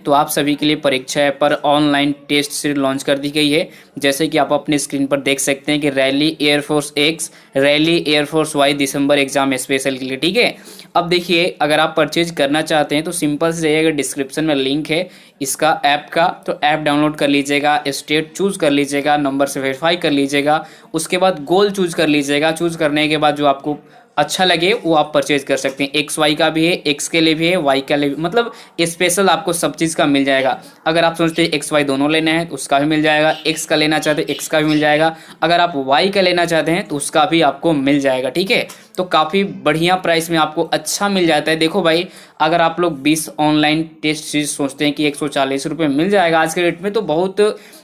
तो आप सभी के लिए परीक्षा ऐप पर ऑनलाइन टेस्ट सीरीज लॉन्च कर दी गई है। जैसे कि आप अपने स्क्रीन पर देख सकते हैं कि rally air force X, rally air force Y दिसंबर एग्जाम स्पेशल के लिए, ठीक है। अब देखिए, अगर आप परचेज करना चाहते हैं तो सिंपल से जाइएगा, डिस्क्रिप्शन में लिंक है इसका ऐप का, तो ऐप डाउनलोड कर लीजिएगा, स्टेट चूज कर लीजिएगा, नंबर से वेरीफाई कर लीजिएगा, उसके बाद गोल चूज कर लीजिएगा। चूज करने के बाद जो आपको अच्छा लगे वो आप परचेज कर सकते हैं। एक्स वाई का भी है, एक्स के लिए भी है, वाई के लिए भी, मतलब स्पेशल आपको सब चीज़ का मिल जाएगा। अगर आप सोचते हैं एक्स वाई दोनों लेना है तो उसका भी मिल जाएगा, एक्स का लेना चाहते हैं एक्स का भी मिल जाएगा, अगर आप वाई का लेना चाहते हैं तो उसका भी आपको मिल जाएगा, ठीक है। तो काफ़ी बढ़िया प्राइस में आपको अच्छा मिल जाता है। देखो भाई, अगर आप लोग 20 ऑनलाइन टेस्ट सीरीज सोचते हैं कि 140 रुपये मिल जाएगा आज के रेट में, तो बहुत।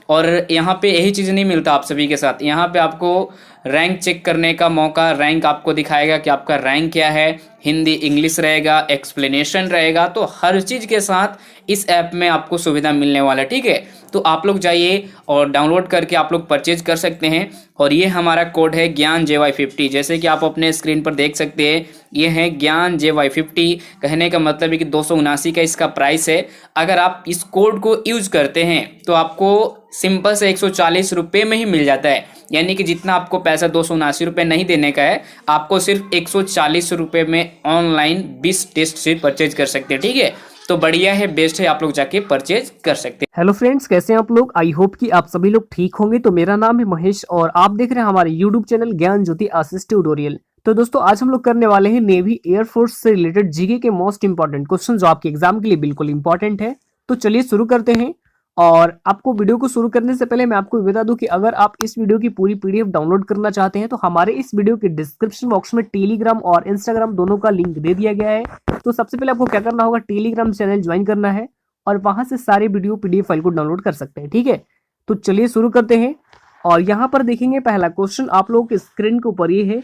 और यहाँ पे यही चीज़ नहीं मिलता आप सभी के साथ, यहाँ पे आपको रैंक चेक करने का मौका, रैंक आपको दिखाएगा कि आपका रैंक क्या है, हिंदी इंग्लिश रहेगा, एक्सप्लेनेशन रहेगा, तो हर चीज़ के साथ इस ऐप में आपको सुविधा मिलने वाला है, ठीक है। तो आप लोग जाइए और डाउनलोड करके आप लोग परचेज कर सकते हैं। और ये हमारा कोड है ज्ञान JY50, जैसे कि आप अपने स्क्रीन पर देख सकते हैं, ये है ज्ञान JY50। कहने का मतलब है कि 279 का इसका प्राइस है। अगर आप इस कोड को यूज करते हैं तो आपको सिंपल से 140 रुपये में ही मिल जाता है। यानी कि जितना आपको पैसा 279 रुपये नहीं देने का है, आपको सिर्फ 140 रुपये में ऑनलाइन 20 टेस्ट सीट परचेज कर सकते हैं, ठीक है। तो बढ़िया है, बेस्ट है, आप लोग जाके परचेज कर सकते हैं। हेलो फ्रेंड्स, कैसे हैं आप लोग। आई होप कि आप सभी लोग ठीक होंगे। तो मेरा नाम है महेश और आप देख रहे हैं हमारे यूट्यूब चैनल ज्ञान ज्योति आशीष ट्यूटोरियल। तो दोस्तों, आज हम लोग करने वाले हैं नेवी एयरफोर्स से रिलेटेड जीके के मोस्ट इंपॉर्टेंट क्वेश्चन, जो आपके एग्जाम के लिए बिल्कुल इंपॉर्टेंट है। तो चलिए शुरू करते हैं। और आपको वीडियो को शुरू करने से पहले मैं आपको बता दूं कि अगर आप इस वीडियो की पूरी पीडीएफ डाउनलोड करना चाहते हैं तो हमारे इस वीडियो के डिस्क्रिप्शन बॉक्स में टेलीग्राम और इंस्टाग्राम दोनों का लिंक दे दिया गया है। तो सबसे पहले आपको क्या करना होगा, टेलीग्राम चैनल ज्वाइन करना है और वहां से सारे वीडियो पीडीएफ फाइल को डाउनलोड कर सकते हैं, ठीक है। तो चलिए शुरू करते हैं। और यहाँ पर देखेंगे पहला क्वेश्चन आप लोगों के स्क्रीन के ऊपर ये है।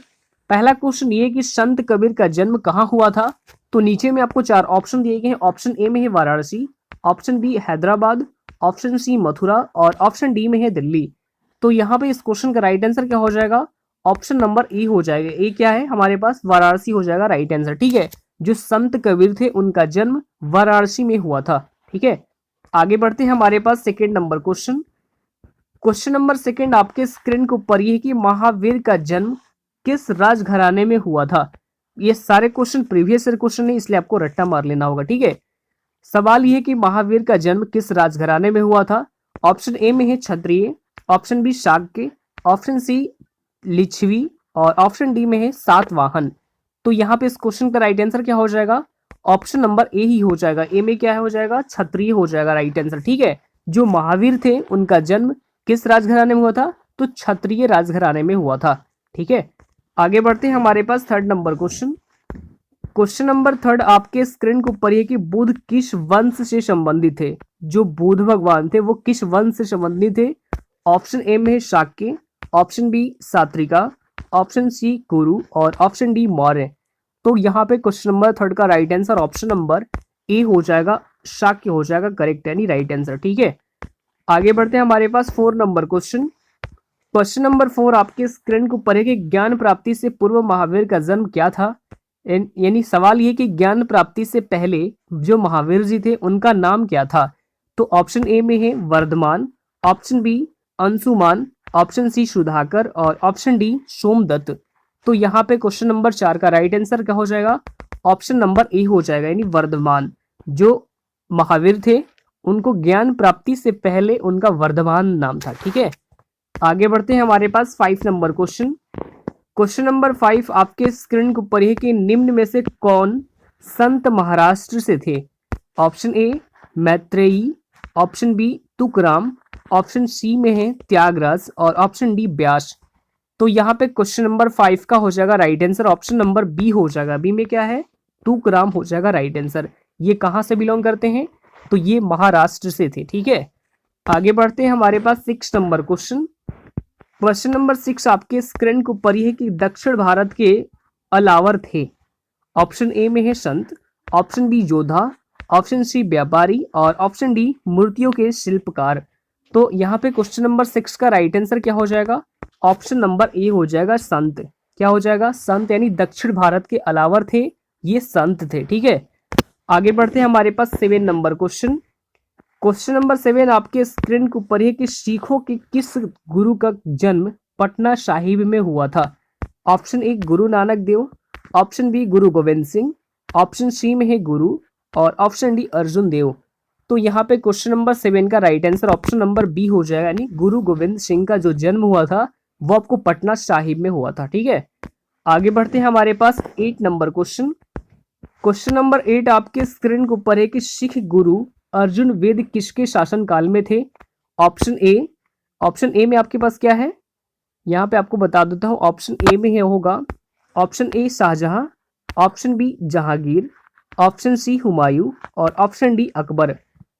पहला क्वेश्चन ये कि संत कबीर का जन्म कहाँ हुआ था। तो नीचे में आपको 4 ऑप्शन दिए गए हैं। ऑप्शन ए में है Varanasi, option B Hyderabad, option C Mathura और ऑप्शन डी में है दिल्ली। तो यहाँ पे इस क्वेश्चन का राइट आंसर क्या हो जाएगा, ऑप्शन नंबर ए हो जाएगा। ए क्या है हमारे पास, वाराणसी हो जाएगा राइट आंसर, ठीक है। जो संत कबीर थे उनका जन्म वाराणसी में हुआ था, ठीक है। आगे बढ़ते हैं हमारे पास second number question. Question number second आपके स्क्रीन के ऊपर ये है कि महावीर का जन्म किस राजघराने में हुआ था। ये सारे क्वेश्चन प्रीवियस ईयर क्वेश्चन है, इसलिए आपको रट्टा मार लेना होगा, ठीक है। सवाल यह है कि महावीर का जन्म किस राजघराने में हुआ था। ऑप्शन ए में है क्षत्रिय, option B Shakya, option C Lichchhavi और ऑप्शन डी में है सातवाहन। तो यहाँ पे इस क्वेश्चन का राइट आंसर क्या हो जाएगा, ऑप्शन नंबर ए ही हो जाएगा। ए में क्या हो जाएगा, क्षत्रिय हो जाएगा राइट आंसर, ठीक है। जो महावीर थे उनका जन्म किस राजघराने में हुआ था, तो क्षत्रिय राजघराने में हुआ था, ठीक है। आगे बढ़ते हैं हमारे पास third number question. Question number third आपके स्क्रीन के ऊपर है कि बुध किस वंश से संबंधित थे। जो बुध भगवान थे वो किस वंश से संबंधित थे। ऑप्शन ए में है शाक्य, ऑप्शन बी सात्रिका, ऑप्शन सी कुरु और ऑप्शन डी मौर्य। तो यहाँ पे क्वेश्चन नंबर थर्ड का right answer option number A हो जाएगा, शाक्य हो जाएगा करेक्ट, यानी राइट आंसर, ठीक है। आगे बढ़ते हैं हमारे पास 4 नंबर क्वेश्चन। क्वेश्चन नंबर 4 आपके स्क्रीन के ऊपर है कि ज्ञान प्राप्ति से पूर्व महावीर का जन्म क्या था। यानी सवाल ये कि ज्ञान प्राप्ति से पहले जो महावीर जी थे उनका नाम क्या था। तो ऑप्शन ए में है Vardhaman, option B Anshuman, option C Sudhakar और ऑप्शन डी सोमदत्त। तो यहाँ पे क्वेश्चन नंबर 4 का राइट आंसर क्या हो जाएगा, ऑप्शन नंबर ए हो जाएगा, यानी वर्धमान। जो महावीर थे उनको ज्ञान प्राप्ति से पहले उनका वर्धमान नाम था, ठीक है। आगे बढ़ते हैं हमारे पास 5 नंबर क्वेश्चन। क्वेश्चन नंबर 5 आपके स्क्रीन के ऊपर है कि निम्न में से कौन संत महाराष्ट्र से थे। Option A Maitreyi, option B Tukaram, option C में है त्यागराज और ऑप्शन डी व्यास। तो यहाँ पे क्वेश्चन नंबर 5 का हो जाएगा right answer option number B हो जाएगा। बी में क्या है, तुकराम हो जाएगा राइट आंसर। ये कहाँ से बिलोंग करते हैं, तो ये महाराष्ट्र से थे, ठीक है। आगे बढ़ते हैं हमारे पास 6 नंबर क्वेश्चन। क्वेश्चन नंबर 6 आपके स्क्रीन के ऊपर है कि दक्षिण भारत के अलावर थे। ऑप्शन ए में है संत, ऑप्शन बी योद्धा, ऑप्शन सी व्यापारी और ऑप्शन डी मूर्तियों के शिल्पकार। तो यहाँ पे क्वेश्चन नंबर 6 का राइट आंसर क्या हो जाएगा, ऑप्शन नंबर ए हो जाएगा संत। क्या हो जाएगा, संत, यानी दक्षिण भारत के अलावर थे, ये संत थे, ठीक है। आगे बढ़ते हैं हमारे पास 7 नंबर क्वेश्चन। क्वेश्चन नंबर 7 आपके स्क्रीन के ऊपर है कि सिखों के किस गुरु का जन्म पटना साहिब में हुआ था। Option A Guru Nanak Dev, option B Guru Govind Singh, option C में है गुरु और ऑप्शन डी अर्जुन देव। तो यहाँ पे क्वेश्चन नंबर 7 का right answer option number B हो जाएगा, यानी गुरु गोविंद सिंह का जो जन्म हुआ था वो आपको पटना साहिब में हुआ था। ठीक है, आगे बढ़ते हैं हमारे पास 8 नंबर क्वेश्चन। क्वेश्चन नंबर 8 आपके स्क्रीन के ऊपर है कि सिख गुरु अर्जुन वेद किसके शासन काल में थे। ऑप्शन ए में आपके पास क्या है, यहाँ पे आपको बता देता हूँ। ऑप्शन ए में है होगा option A Shahjahan, option B Jahangir, option C Humayun और ऑप्शन डी अकबर।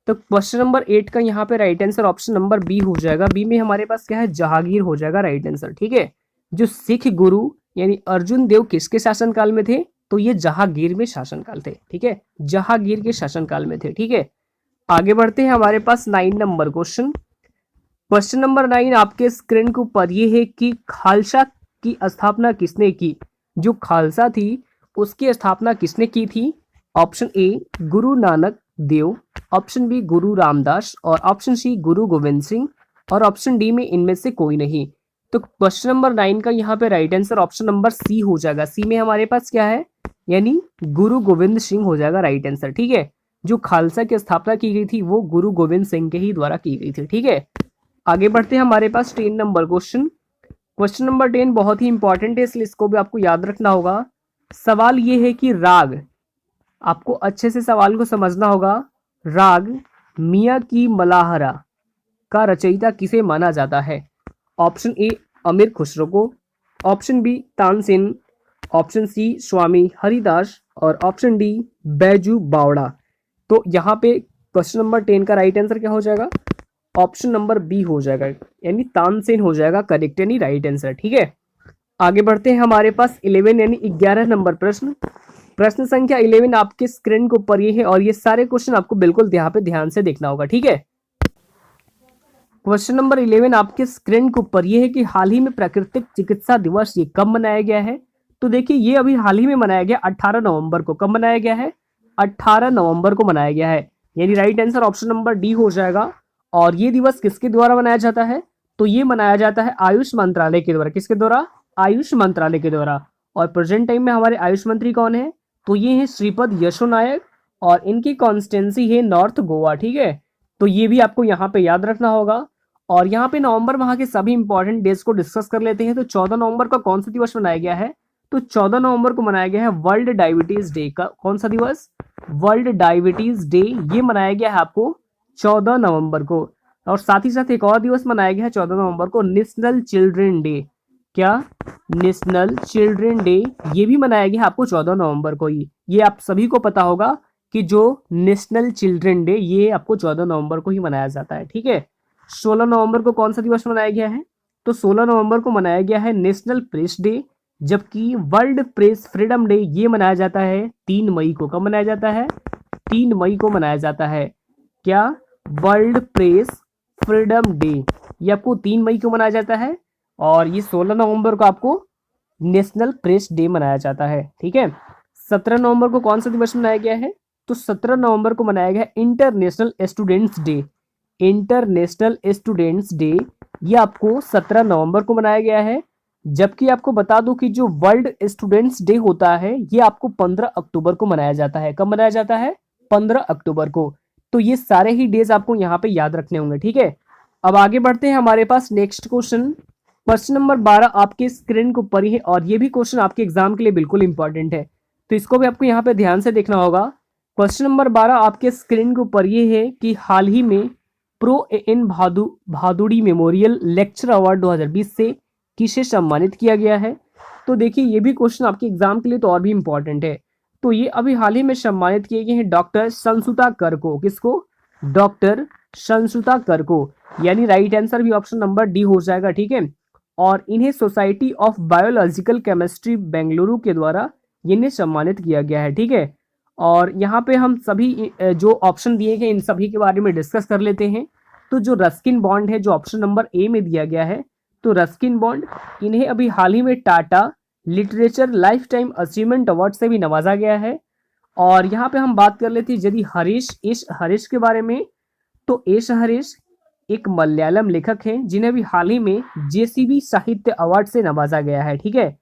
तो क्वेश्चन नंबर 8 का यहाँ पे right answer option number B हो जाएगा। बी में हमारे पास क्या है, जहांगीर हो जाएगा राइट आंसर। ठीक है, जो सिख गुरु यानी अर्जुन देव किसके शासनकाल में थे, तो ये जहांगीर में शासनकाल थे। ठीक है, जहांगीर के शासनकाल में थे। ठीक है, आगे बढ़ते हैं हमारे पास 9 नंबर क्वेश्चन। क्वेश्चन नंबर 9 आपके स्क्रीन के ऊपर ये है कि खालसा की स्थापना किसने की। जो खालसा थी उसकी स्थापना किसने की थी। Option A Guru Nanak Dev, option B गुरु रामदास और ऑप्शन सी गुरु गोविंद सिंह और ऑप्शन डी में इनमें से कोई नहीं। तो क्वेश्चन नंबर 9 का यहाँ पे right answer option number C हो जाएगा। सी में हमारे पास क्या है, यानी गुरु गोविंद सिंह हो जाएगा राइट आंसर। ठीक है, जो खालसा की स्थापना की गई थी वो गुरु गोविंद सिंह के ही द्वारा की गई थी। ठीक है, आगे बढ़ते हैं हमारे पास 10 नंबर क्वेश्चन। क्वेश्चन नंबर 10 बहुत ही इंपॉर्टेंट है, इसलिए इसको भी आपको याद रखना होगा। सवाल ये है कि राग, आपको अच्छे से सवाल को समझना होगा। राग मियाँ की मलाहरा का रचयिता किसे माना जाता है। ऑप्शन ए अमीर खुसरो को, option B Tansen, option C Swami Haridas और ऑप्शन डी बैजू बावड़ा। तो यहाँ पे क्वेश्चन नंबर 10 का राइट आंसर क्या हो जाएगा, ऑप्शन नंबर बी हो जाएगा, यानी तानसेन हो जाएगा करेक्ट यानी राइट आंसर। ठीक है, आगे बढ़ते हैं हमारे पास 11 यानी 11 नंबर प्रश्न। प्रश्न संख्या 11 आपके स्क्रीन के ऊपर ये है और ये सारे क्वेश्चन आपको बिल्कुल यहाँ पे ध्यान से देखना होगा। ठीक है, क्वेश्चन नंबर 11 आपके स्क्रीन के ऊपर ये है कि हाल ही में प्राकृतिक चिकित्सा दिवस ये कब मनाया गया है। तो देखिए ये अभी हाल ही में मनाया गया 18 नवंबर को। कब मनाया गया है, 18 नवंबर को मनाया गया है, यानी right answer option number D हो जाएगा। और ये दिवस किसके द्वारा मनाया जाता है, तो ये मनाया जाता है आयुष मंत्रालय के द्वारा। किसके द्वारा, आयुष मंत्रालय के द्वारा। और प्रेजेंट टाइम में हमारे आयुष मंत्री कौन है, तो ये है श्रीपद यशो नायक और इनकी कॉन्स्टिट्यूंसी है नॉर्थ गोवा। ठीक है, तो ये भी आपको यहाँ पे याद रखना होगा। और यहाँ पे नवंबर माह के सभी इंपॉर्टेंट डेज को डिस्कस कर लेते हैं। तो 14 नवंबर का कौन सा दिवस मनाया गया है, तो 14 नवंबर को मनाया गया है वर्ल्ड डायबिटीज डे का। कौन सा दिवस, वर्ल्ड डायबिटीज डे, ये मनाया गया है आपको 14 नवंबर को। और साथ ही साथ एक और दिवस मनाया गया है 14 नवंबर को, नेशनल चिल्ड्रन डे। क्या, नेशनल चिल्ड्रन डे, ये भी मनाया गया है आपको 14 नवंबर को ही। ये आप सभी को पता होगा कि जो नेशनल चिल्ड्रन डे ये आपको 14 नवंबर को ही मनाया जाता है। ठीक है, 16 नवंबर को कौन सा दिवस मनाया गया है, तो 16 नवंबर को मनाया गया है नेशनल प्रेस डे। जबकि वर्ल्ड प्रेस फ्रीडम डे ये मनाया जाता है 3 मई को। कब मनाया जाता है, 3 मई को मनाया जाता है। क्या, वर्ल्ड प्रेस फ्रीडम डे ये आपको 3 मई को मनाया जाता है और ये 16 नवंबर को आपको नेशनल प्रेस डे मनाया जाता है। ठीक है, 17 नवंबर को कौन सा दिवस मनाया गया है, तो 17 नवंबर को मनाया गया है international students day. International students day ये आपको 17 नवंबर को मनाया गया है। जबकि आपको बता दूं कि जो वर्ल्ड स्टूडेंट्स डे होता है ये आपको 15 अक्टूबर को मनाया जाता है। कब मनाया जाता है, 15 अक्टूबर को। तो ये सारे ही डेज आपको यहाँ पे याद रखने होंगे। ठीक है, अब आगे बढ़ते हैं हमारे पास नेक्स्ट क्वेश्चन। क्वेश्चन नंबर 12 आपके स्क्रीन के ऊपर ही है और ये भी क्वेश्चन आपके एग्जाम के लिए बिल्कुल इंपॉर्टेंट है, तो इसको भी आपको यहाँ पे ध्यान से देखना होगा। क्वेश्चन नंबर 12 आपके स्क्रीन के ऊपर ये है कि हाल ही में prof N Bhaduri memorial lecture award 2020 से किसे सम्मानित किया गया है। तो देखिए ये भी क्वेश्चन आपके एग्जाम के लिए तो और भी इंपॉर्टेंट है। तो ये अभी हाल ही में सम्मानित किए गए हैं डॉक्टर संसुता कर को। किसको, डॉक्टर संसुता कर को, यानी राइट आंसर भी ऑप्शन नंबर डी हो जाएगा। ठीक है, और इन्हें society of biological chemistry Bengaluru के द्वारा इन्हें सम्मानित किया गया है। ठीक है, और यहाँ पे हम सभी जो ऑप्शन दिए गए इन सभी के बारे में डिस्कस कर लेते हैं। तो जो रस्किन बॉन्ड है जो ऑप्शन नंबर ए में दिया गया है, तो रस्किन बॉन्ड इन्हें अभी हाल ही में Tata literature life time achievement award से भी नवाजा गया है। और यहाँ पे हम बात कर लेते हैं यदि हरीश के बारे में, तो एस हरीश एक मलयालम लेखक हैं जिन्हें अभी हाल ही में जेसीबी साहित्य अवार्ड से नवाजा गया है। ठीक है,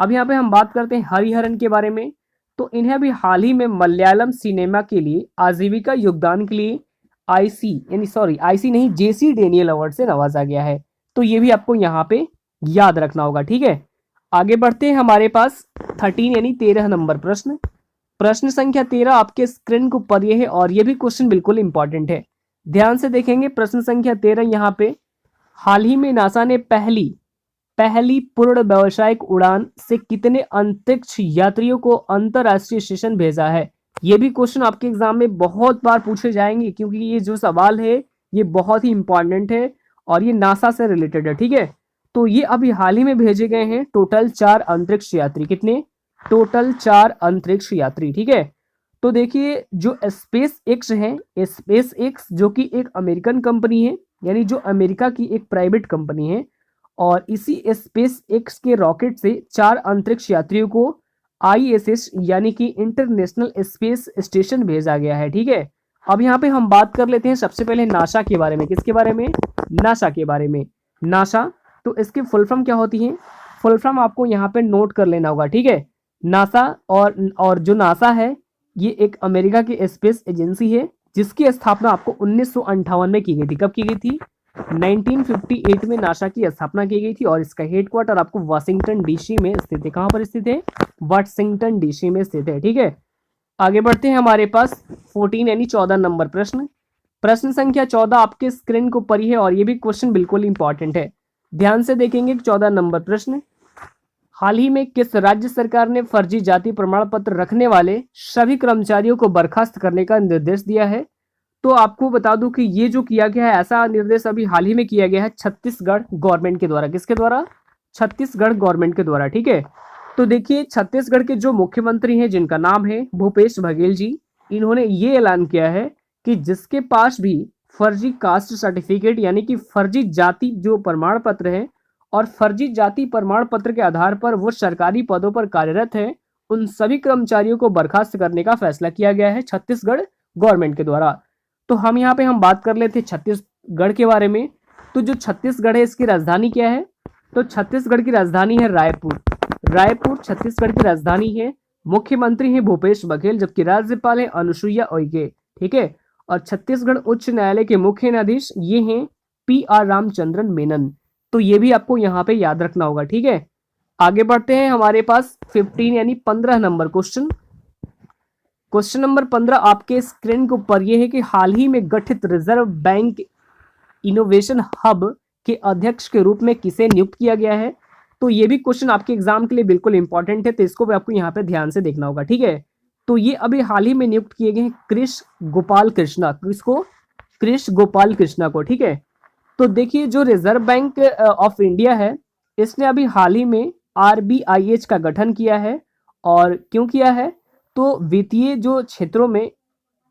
अब यहाँ पे हम बात करते हैं हरिहरन के बारे में। तो इन्हें अभी हाल ही में मलयालम सिनेमा के लिए आजीविका योगदान के लिए आईसी नहीं, जेसी डेनियल अवार्ड से नवाजा गया है। तो ये भी आपको यहाँ पे याद रखना होगा। ठीक है, आगे बढ़ते हैं। हमारे पास 13 यानी 13 नंबर प्रश्न, प्रश्न संख्या 13 आपके स्क्रीन के ऊपर ये है और ये भी क्वेश्चन बिल्कुल इंपॉर्टेंट है। ध्यान से देखेंगे प्रश्न संख्या 13 यहाँ पे, हाल ही में नासा ने पहली पूर्ण व्यावसायिक उड़ान से कितने अंतरिक्ष यात्रियों को अंतरराष्ट्रीय स्टेशन भेजा है। ये भी क्वेश्चन आपके एग्जाम में बहुत बार पूछे जाएंगे क्योंकि ये जो सवाल है ये बहुत ही इंपॉर्टेंट है और ये नासा से रिलेटेड है। ठीक है, तो ये अभी हाल ही में भेजे गए हैं टोटल 4 अंतरिक्ष यात्री। कितने? टोटल 4 अंतरिक्ष यात्री। ठीक है, तो देखिए जो स्पेस एक्स है, स्पेस एक्स जो कि एक अमेरिकन कंपनी है, यानी जो अमेरिका की एक प्राइवेट कंपनी है, और इसी स्पेस एक्स के रॉकेट से 4 अंतरिक्ष यात्रियों को आईएसएस यानी कि इंटरनेशनल स्पेस स्टेशन भेजा गया है। ठीक है, अब यहाँ पे हम बात कर लेते हैं सबसे पहले नासा के बारे में। किसके बारे में? नासा के बारे में। नासा, तो इसकी फुल फॉर्म क्या होती है? फुल फॉर्म आपको यहाँ पे नोट कर लेना होगा। ठीक है, नासा और जो नासा है ये एक अमेरिका की स्पेस एजेंसी है जिसकी स्थापना आपको 1958 में की गई थी। कब की गई थी? 1958 में नासा की स्थापना की गई थी और इसका हेडक्वार्टर आपको वाशिंगटन डीसी में स्थित है। कहां पर स्थित है? वाशिंगटन डीसी में स्थित है। ठीक है, आगे बढ़ते हैं। हमारे पास 14 यानी 14 नंबर प्रश्न, प्रश्न संख्या 14 आपके स्क्रीन को ऊपर ही है और ये भी क्वेश्चन बिल्कुल इंपॉर्टेंट है। ध्यान से देखेंगे 14 नंबर प्रश्न, हाल ही में किस राज्य सरकार ने फर्जी जाति प्रमाण पत्र रखने वाले सभी कर्मचारियों को बर्खास्त करने का निर्देश दिया है? तो आपको बता दूं कि ये जो किया गया है, ऐसा निर्देश अभी हाल ही में किया गया है छत्तीसगढ़ गवर्नमेंट के द्वारा। किसके द्वारा? छत्तीसगढ़ गवर्नमेंट के द्वारा। ठीक है, तो देखिए छत्तीसगढ़ के जो मुख्यमंत्री हैं जिनका नाम है भूपेश बघेल जी, इन्होंने ये ऐलान किया है कि जिसके पास भी फर्जी कास्ट सर्टिफिकेट यानी कि फर्जी जाति जो प्रमाण पत्र है और फर्जी जाति प्रमाण पत्र के आधार पर वो सरकारी पदों पर कार्यरत है, उन सभी कर्मचारियों को बर्खास्त करने का फैसला किया गया है छत्तीसगढ़ गवर्नमेंट के द्वारा। तो हम यहाँ पे हम बात कर लेते हैं छत्तीसगढ़ के बारे में। तो जो छत्तीसगढ़ है इसकी राजधानी क्या है? तो छत्तीसगढ़ की राजधानी है रायपुर। रायपुर छत्तीसगढ़ की राजधानी है। मुख्यमंत्री है भूपेश बघेल जबकि राज्यपाल है अनुसुईया उइके। ठीक है, और छत्तीसगढ़ उच्च न्यायालय के मुख्य न्यायाधीश ये हैं PR रामचंद्रन मेनन। तो ये भी आपको यहाँ पे याद रखना होगा। ठीक है, आगे बढ़ते हैं। हमारे पास 15 यानी 15 नंबर क्वेश्चन, क्वेश्चन नंबर 15 आपके स्क्रीन के ऊपर ये है कि हाल ही में गठित रिजर्व बैंक इनोवेशन हब के अध्यक्ष के रूप में किसे नियुक्त किया गया है? तो ये भी क्वेश्चन आपके एग्जाम के लिए बिल्कुल इंपॉर्टेंट है, तो इसको भी आपको यहाँ पे ध्यान से देखना होगा। ठीक है, तो ये अभी हाल ही में नियुक्त किए गए हैं कृष गोपाल कृष्णा। किसको? कृष गोपाल कृष्णा को। ठीक है, तो देखिए जो रिजर्व बैंक ऑफ इंडिया है इसने अभी हाल ही में RBIH का गठन किया है। और क्यों किया है? तो वित्तीय जो क्षेत्रों में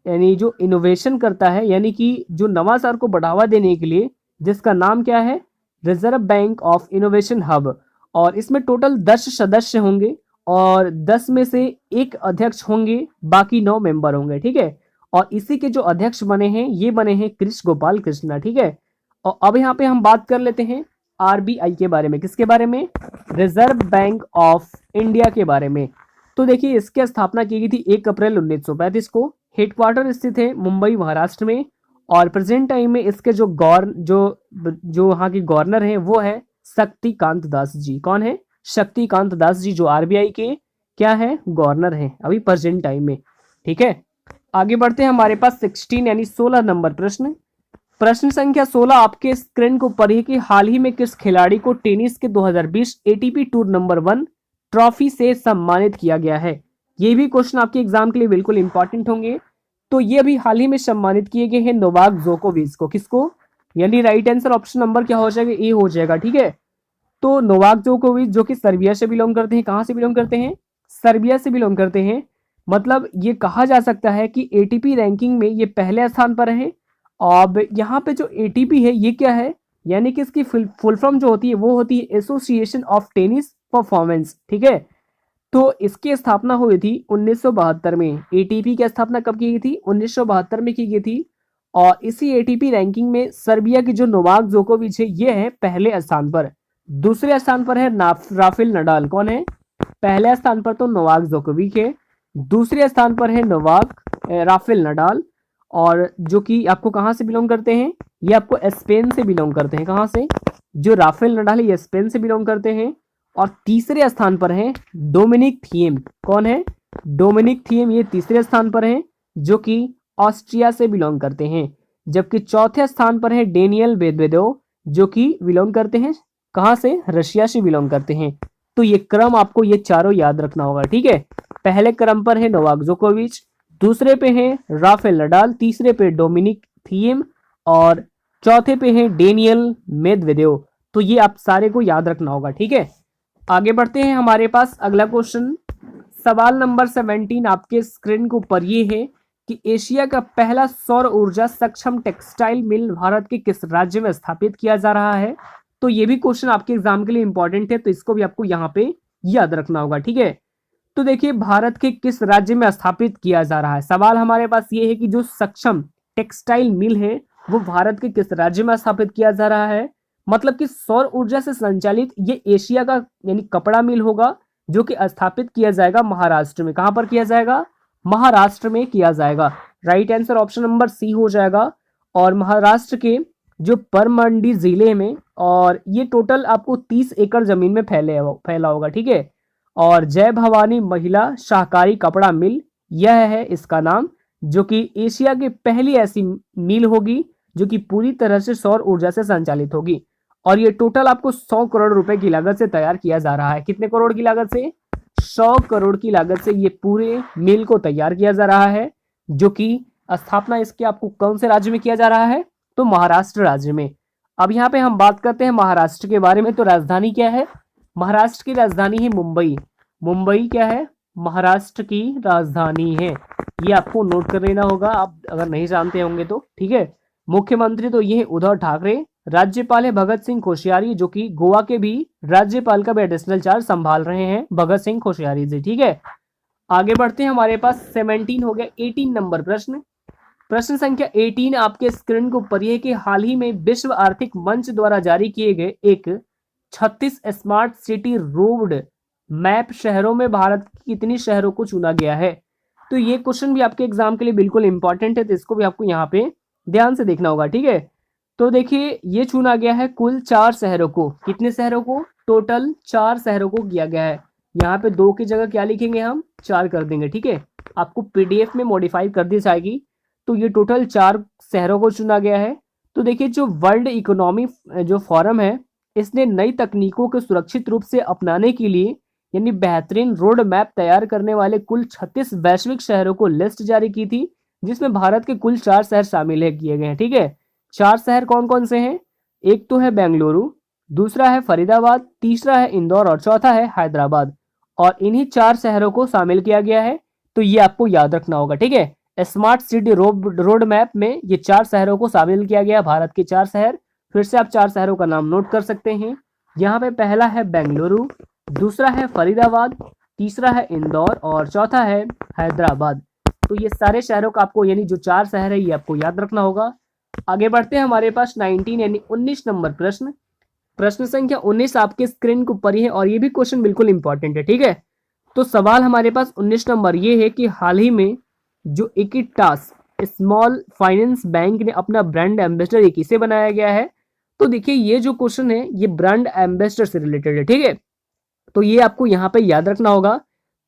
यानी जो इनोवेशन करता है यानी कि जो नवाचार को बढ़ावा देने के लिए, जिसका नाम क्या है? Reserve bank of innovation hub. और इसमें टोटल 10 सदस्य होंगे और 10 में से एक अध्यक्ष होंगे, बाकी 9 मेंबर होंगे। ठीक है, और इसी के जो अध्यक्ष बने हैं ये बने हैं कृष गोपाल कृष्णा। ठीक है, और अब यहाँ पे हम बात कर लेते हैं RBI के बारे में। किसके बारे में? रिजर्व बैंक ऑफ इंडिया के बारे में। तो देखिए इसकी स्थापना की गई थी 1 अप्रैल 1935 को। हेडक्वार्टर स्थित है मुंबई महाराष्ट्र में और प्रेजेंट टाइम में इसके जो वहाँ के गवर्नर हैं वो है शक्तिकांत दास जी। कौन है? शक्तिकांत दास जी जो RBI के क्या है? गवर्नर हैं अभी प्रेजेंट टाइम में। ठीक है, आगे बढ़ते हैं। हमारे पास 16 यानी 16 नंबर प्रश्न, प्रश्न संख्या 16 आपके स्क्रीन को ऊपर है कि हाल ही में किस खिलाड़ी को टेनिस के 2020 ATP टूर नंबर 1 ट्रॉफी से सम्मानित किया गया है? ये भी क्वेश्चन आपके एग्जाम के लिए बिल्कुल इंपॉर्टेंट होंगे। तो ये अभी हाल ही में सम्मानित किए गए हैं नोवाक जोकोविच को। किसको? यानी राइट आंसर ऑप्शन नंबर क्या हो जाएगा? ए हो जाएगा। ठीक है, तो नोवाक जोकोविच जो कि सर्बिया से बिलोंग करते हैं। कहाँ से बिलोंग करते हैं? सर्बिया से बिलोंग करते हैं। मतलब ये कहा जा सकता है कि ATP रैंकिंग में ये पहले स्थान पर है। अब यहाँ पे जो ATP है ये क्या है? यानी कि इसकी फुल फॉर्म जो होती है वो होती है एसोसिएशन ऑफ टेनिस परफॉर्मेंस। ठीक है, तो इसकी स्थापना हुई थी 1972 में। ATP की स्थापना कब की गई थी? 1972 में की गई थी। और इसी एटीपी रैंकिंग में सर्बिया की जो नोवाक जोकोविच है ये है पहले स्थान पर। दूसरे स्थान पर है राफेल नडाल। कौन है? पहले स्थान पर तो नोवाक जोकोविच है, दूसरे स्थान पर है राफेल नडाल, और जो कि आपको कहाँ से बिलोंग करते हैं? ये आपको स्पेन से बिलोंग करते हैं। कहाँ से? जो राफेल नडाल है ये स्पेन से बिलोंग करते हैं। और तीसरे स्थान पर है डोमिनिक थिएम। कौन है? डोमिनिक थिएम ये तीसरे स्थान पर है, जो कि ऑस्ट्रिया से बिलोंग करते हैं। जबकि चौथे स्थान पर है डेनियल मेदवेदेव, जो कि बिलोंग करते हैं कहाँ से? रशिया से बिलोंग करते हैं। तो ये क्रम आपको ये चारों याद रखना होगा, ठीक है। पहले क्रम पर है नोवाक जोकोविच, दूसरे पे है राफेल नडाल, तीसरे पे डोमिनिक थिएम और चौथे पे है डेनियल मेदवेदेव। तो ये आप सारे को याद रखना होगा, ठीक है। आगे बढ़ते हैं, हमारे पास अगला क्वेश्चन सवाल नंबर 17 आपके स्क्रीन के ऊपर ये है कि एशिया का पहला सौर ऊर्जा सक्षम टेक्सटाइल मिल भारत के किस राज्य में स्थापित किया जा रहा है? तो ये भी क्वेश्चन आपके एग्जाम के लिए इंपॉर्टेंट है, तो इसको भी आपको यहाँ पे याद रखना होगा, ठीक है। तो देखिए भारत के किस राज्य में स्थापित किया जा रहा है। सवाल हमारे पास ये है कि जो सक्षम टेक्सटाइल मिल है वो भारत के किस राज्य में स्थापित किया जा रहा है। मतलब कि सौर ऊर्जा से संचालित ये एशिया का यानी कपड़ा मिल होगा, जो कि स्थापित किया जाएगा महाराष्ट्र में। कहां पर किया जाएगा? महाराष्ट्र में किया जाएगा। Right answer option number C हो जाएगा। और महाराष्ट्र के जो परमंडी जिले में, और ये टोटल आपको 30 एकड़ जमीन में फैला होगा, ठीक है। और जय भवानी महिला शाकाहारी कपड़ा मिल यह है इसका नाम, जो कि एशिया की पहली ऐसी मिल होगी जो कि पूरी तरह से सौर ऊर्जा से संचालित होगी। और ये टोटल आपको 100 करोड़ रुपए की लागत से तैयार किया जा रहा है। कितने करोड़ की लागत से? 100 करोड़ की लागत से ये पूरे मिल को तैयार किया जा रहा है, जो कि स्थापना इसके आपको कौन से राज्य में किया जा रहा है? तो महाराष्ट्र राज्य में। अब यहाँ पे हम बात करते हैं महाराष्ट्र के बारे में। तो राजधानी क्या है? महाराष्ट्र की राजधानी है मुंबई। मुंबई क्या है? महाराष्ट्र की राजधानी है। ये आपको नोट कर लेना होगा, आप अगर नहीं जानते होंगे तो, ठीक है। मुख्यमंत्री तो ये है उद्धव ठाकरे। राज्यपाल है भगत सिंह कोश्यारी, जो कि गोवा के भी राज्यपाल का भी एडिशनल चार्ज संभाल रहे हैं भगत सिंह कोश्यारी जी, ठीक है। आगे बढ़ते हैं, हमारे पास 17 हो गया। 18 नंबर प्रश्न, प्रश्न संख्या 18 आपके स्क्रीन को ऊपर है कि हाल ही में विश्व आर्थिक मंच द्वारा जारी किए गए एक 36 स्मार्ट सिटी रोड मैप शहरों में भारत की कितनी शहरों को चुना गया है। तो ये क्वेश्चन भी आपके एग्जाम के लिए बिल्कुल इंपॉर्टेंट है, तो इसको भी आपको यहाँ पे ध्यान से देखना होगा, ठीक है। तो देखिए ये चुना गया है कुल 4 शहरों को। कितने शहरों को? टोटल 4 शहरों को किया गया है। यहाँ पे 2 की जगह क्या लिखेंगे हम? 4 कर देंगे, ठीक है। आपको पीडीएफ में मॉडिफाई कर दी जाएगी। तो ये टोटल 4 शहरों को चुना गया है। तो देखिए जो वर्ल्ड इकोनॉमी जो फोरम है, इसने नई तकनीकों को सुरक्षित रूप से अपनाने के लिए यानी बेहतरीन रोड मैप तैयार करने वाले कुल 36 वैश्विक शहरों को लिस्ट जारी की थी, जिसमें भारत के कुल 4 शहर शामिल है किए गए हैं, ठीक है। 4 शहर कौन कौन से हैं? एक तो है बेंगलुरु, दूसरा है फरीदाबाद, तीसरा है इंदौर और चौथा है हैदराबाद। और इन्हीं 4 शहरों को शामिल किया गया है। तो ये आपको याद रखना होगा, ठीक है। स्मार्ट सिटी रोड मैप में ये 4 शहरों को शामिल किया गया, भारत के 4 शहर। फिर से आप 4 शहरों का नाम नोट कर सकते हैं। यहाँ पे पहला है बेंगलुरु, दूसरा है फरीदाबाद, तीसरा है इंदौर और चौथा है हैदराबाद। तो ये सारे शहरों का आपको यानी जो 4 शहर है ये आपको याद रखना होगा। आगे बढ़ते हैं, हमारे पास 19 यानी 19 नंबर प्रश्न, प्रश्न संख्या 19 आपके स्क्रीन के ऊपर ही है और ये भी क्वेश्चन बिल्कुल इंपॉर्टेंट है, ठीक है। तो सवाल हमारे पास 19 नंबर ये है कि हाल ही में जो इक्विटास स्मॉल फाइनेंस बैंक ने अपना ब्रांड एम्बेसडर ये किसे बनाया गया है। तो देखिए ये जो क्वेश्चन है ये ब्रांड एम्बेसडर से रिलेटेड है, ठीक है। तो ये आपको यहाँ पे याद रखना होगा।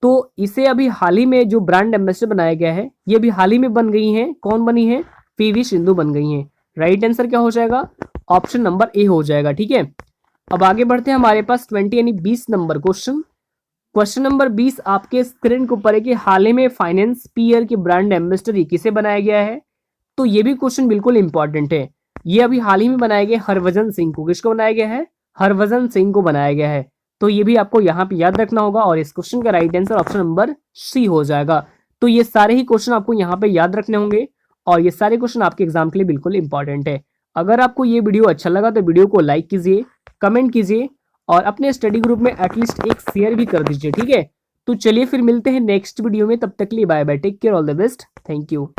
तो इसे अभी हाल ही में जो ब्रांड एम्बेसडर बनाया गया है ये अभी हाल ही में बन गई है। कौन बनी है? पीवी सिंधु बन गई है। राइट आंसर क्या हो जाएगा? ऑप्शन नंबर ए हो जाएगा, ठीक है। अब आगे बढ़ते हैं, हमारे पास 20 यानी 20 नंबर क्वेश्चन, क्वेश्चन नंबर 20 आपके स्क्रीन के ऊपर है कि हाल ही में फाइनेंस पीयर के ब्रांड एम्बेसडर किसे बनाया गया है। तो ये भी क्वेश्चन बिल्कुल इंपॉर्टेंट है। ये अभी हाल ही में बनाया गया हरभजन सिंह को। किसको बनाया गया है? हरभजन सिंह को बनाया गया है। तो ये भी आपको यहाँ पे याद रखना होगा और इस क्वेश्चन का right answer option number C हो जाएगा। तो ये सारे ही क्वेश्चन आपको यहाँ पे याद रखने होंगे और ये सारे क्वेश्चन आपके एग्जाम के लिए बिल्कुल इंपॉर्टेंट है। अगर आपको ये वीडियो अच्छा लगा तो वीडियो को लाइक कीजिए, कमेंट कीजिए और अपने स्टडी ग्रुप में एटलीस्ट एक शेयर भी कर दीजिए, ठीक है। तो चलिए फिर मिलते हैं नेक्स्ट वीडियो में, तब तक के लिए bye bye, take care, all the best, thank you.